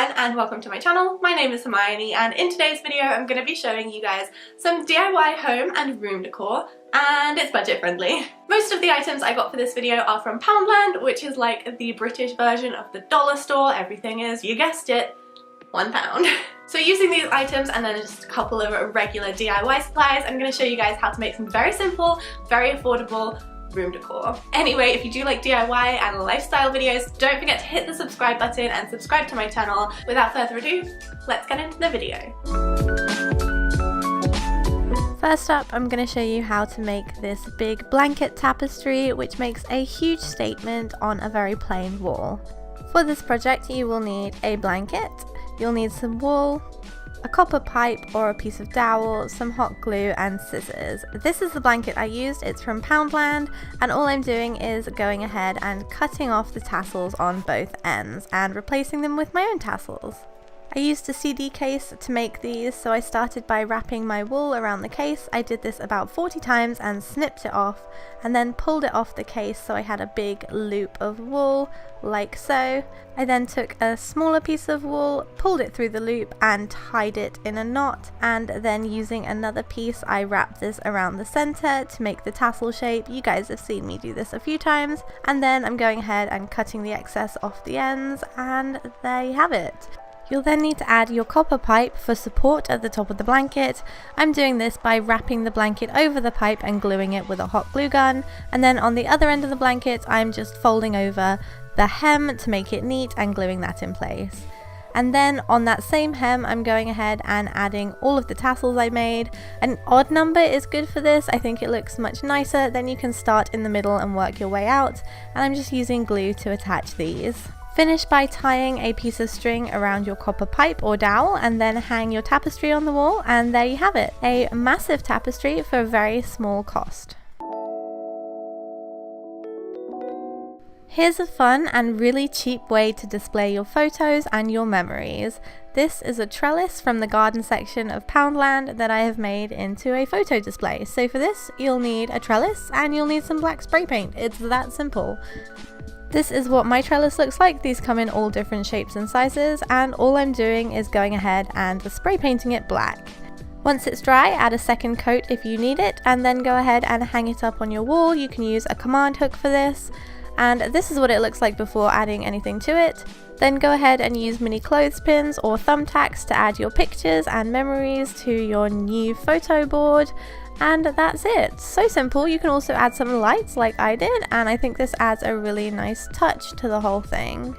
everyone and welcome to my channel. My name is Hermione and in today's video I'm going to be showing you guys some DIY home and room decor, and it's budget friendly. Most of the items I got for this video are from Poundland, which is like the British version of the dollar store. Everything is, you guessed it, £1. So using these items and then just a couple of regular DIY supplies, I'm going to show you guys how to make some very simple, very affordable room decor. Anyway, if you do like DIY and lifestyle videos, don't forget to hit the subscribe button and subscribe to my channel. Without further ado, let's get into the video. First up, I'm going to show you how to make this big blanket tapestry, which makes a huge statement on a very plain wall. For this project, you will need a blanket, you'll need some wool, a copper pipe or a piece of dowel, some hot glue and scissors. This is the blanket I used, it's from Poundland, and all I'm doing is going ahead and cutting off the tassels on both ends and replacing them with my own tassels. I used a CD case to make these, so I started by wrapping my wool around the case. I did this about 40 times and snipped it off and then pulled it off the case so I had a big loop of wool like so. I then took a smaller piece of wool, pulled it through the loop and tied it in a knot, and then using another piece I wrapped this around the center to make the tassel shape. You guys have seen me do this a few times, and then I'm going ahead and cutting the excess off the ends, and there you have it. You'll then need to add your copper pipe for support at the top of the blanket. I'm doing this by wrapping the blanket over the pipe and gluing it with a hot glue gun, and then on the other end of the blanket I'm just folding over the hem to make it neat and gluing that in place. And then on that same hem I'm going ahead and adding all of the tassels I made. An odd number is good for this, I think it looks much nicer. Then you can start in the middle and work your way out, and I'm just using glue to attach these. Finish by tying a piece of string around your copper pipe or dowel and then hang your tapestry on the wall, and there you have it, a massive tapestry for a very small cost. Here's a fun and really cheap way to display your photos and your memories. This is a trellis from the garden section of Poundland that I have made into a photo display. So for this you'll need a trellis and you'll need some black spray paint. It's that simple. This is what my trellis looks like. These come in all different shapes and sizes, and all I'm doing is going ahead and spray painting it black. Once it's dry, add a second coat if you need it, and then go ahead and hang it up on your wall. You can use a command hook for this, and this is what it looks like before adding anything to it. Then go ahead and use mini clothespins or thumbtacks to add your pictures and memories to your new photo board. And that's it. So simple. You can also add some lights like I did, and I think this adds a really nice touch to the whole thing.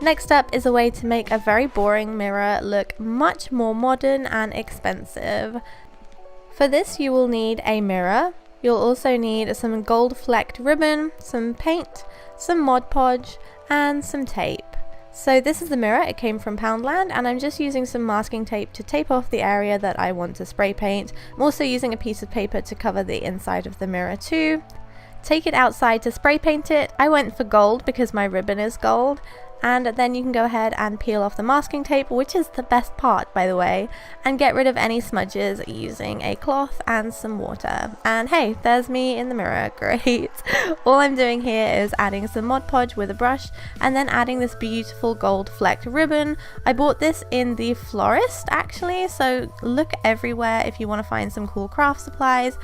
Next up is a way to make a very boring mirror look much more modern and expensive. For this you will need a mirror. You'll also need some gold flecked ribbon, some paint, some Mod Podge and some tape. So this is the mirror, it came from Poundland, and I'm just using some masking tape to tape off the area that I want to spray paint. I'm also using a piece of paper to cover the inside of the mirror too. Take it outside to spray paint it. I went for gold because my ribbon is gold. And then you can go ahead and peel off the masking tape, which is the best part by the way, and get rid of any smudges using a cloth and some water. And hey, there's me in the mirror, great. All I'm doing here is adding some Mod Podge with a brush and then adding this beautiful gold flecked ribbon. I bought this in the florist actually, so look everywhere if you want to find some cool craft supplies.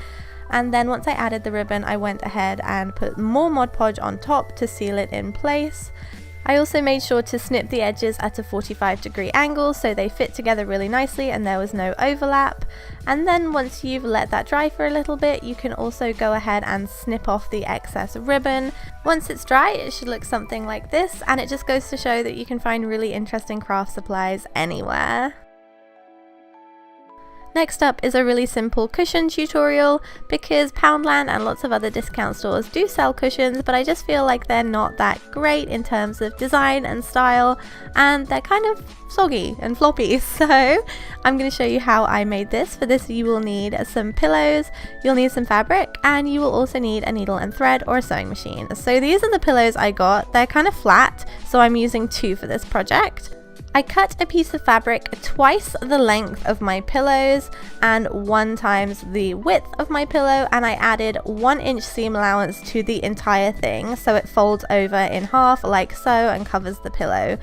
And then once I added the ribbon, I went ahead and put more Mod Podge on top to seal it in place. I also made sure to snip the edges at a 45-degree angle so they fit together really nicely and there was no overlap. And then once you've let that dry for a little bit, you can also go ahead and snip off the excess ribbon. Once it's dry, it should look something like this, and it just goes to show that you can find really interesting craft supplies anywhere. Next up is a really simple cushion tutorial, because Poundland and lots of other discount stores do sell cushions, but I just feel like they're not that great in terms of design and style, and they're kind of soggy and floppy. So I'm going to show you how I made this. For this you will need some pillows, you'll need some fabric, and you will also need a needle and thread or a sewing machine. So these are the pillows I got. They're kind of flat, so I'm using 2 for this project. I cut a piece of fabric twice the length of my pillows and 1 times the width of my pillow, and I added 1 inch seam allowance to the entire thing so it folds over in half like so and covers the pillow.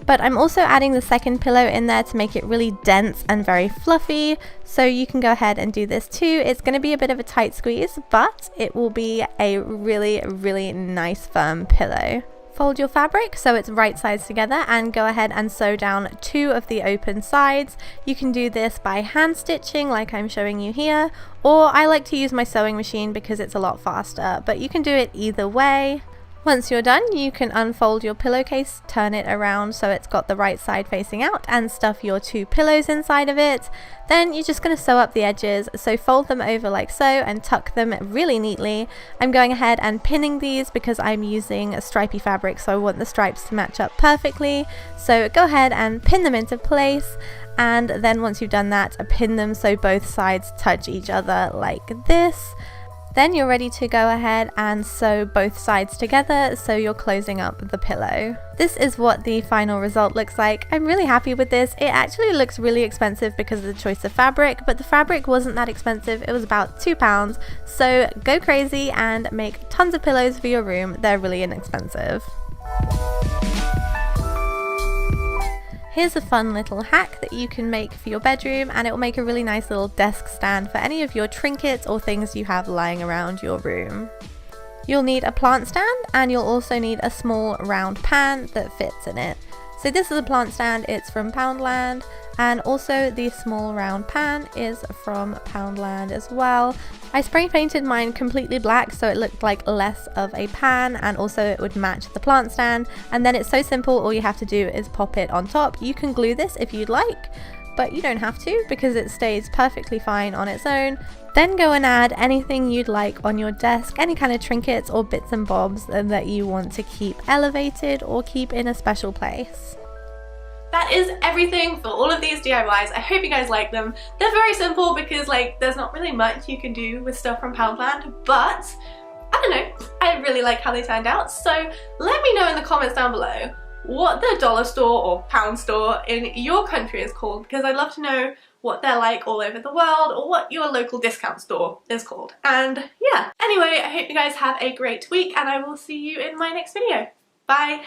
But I'm also adding the second pillow in there to make it really dense and very fluffy, so you can go ahead and do this too. It's going to be a bit of a tight squeeze, but it will be a really nice firm pillow. Fold your fabric so it's right sides together and go ahead and sew down 2 of the open sides. You can do this by hand stitching like I'm showing you here, or I like to use my sewing machine because it's a lot faster, but you can do it either way. Once you're done, you can unfold your pillowcase, turn it around so it's got the right side facing out, and stuff your 2 pillows inside of it. Then you're just going to sew up the edges, so fold them over like so and tuck them really neatly. I'm going ahead and pinning these because I'm using a stripy fabric, so I want the stripes to match up perfectly. So go ahead and pin them into place, and then once you've done that, pin them so both sides touch each other like this. Then you're ready to go ahead and sew both sides together so you're closing up the pillow. This is what the final result looks like. I'm really happy with this. It actually looks really expensive because of the choice of fabric, but the fabric wasn't that expensive. It was about £2. So go crazy and make tons of pillows for your room. They're really inexpensive. Here's a fun little hack that you can make for your bedroom, and it will make a really nice little desk stand for any of your trinkets or things you have lying around your room. You'll need a plant stand, and you'll also need a small round pan that fits in it. So this is a plant stand, it's from Poundland, and also the small round pan is from Poundland as well. I spray painted mine completely black so it looked like less of a pan, and also it would match the plant stand, and then it's so simple. All you have to do is pop it on top. You can glue this if you'd like, but you don't have to because it stays perfectly fine on its own. Then go and add anything you'd like on your desk, any kind of trinkets or bits and bobs that you want to keep elevated or keep in a special place. That is everything for all of these DIYs. I hope you guys like them. They're very simple because there's not really much you can do with stuff from Poundland, but I don't know, I really like how they turned out. So let me know in the comments down below what the dollar store or pound store in your country is called, because I'd love to know what they're like all over the world, or what your local discount store is called. And yeah, anyway, I hope you guys have a great week, and I will see you in my next video. Bye!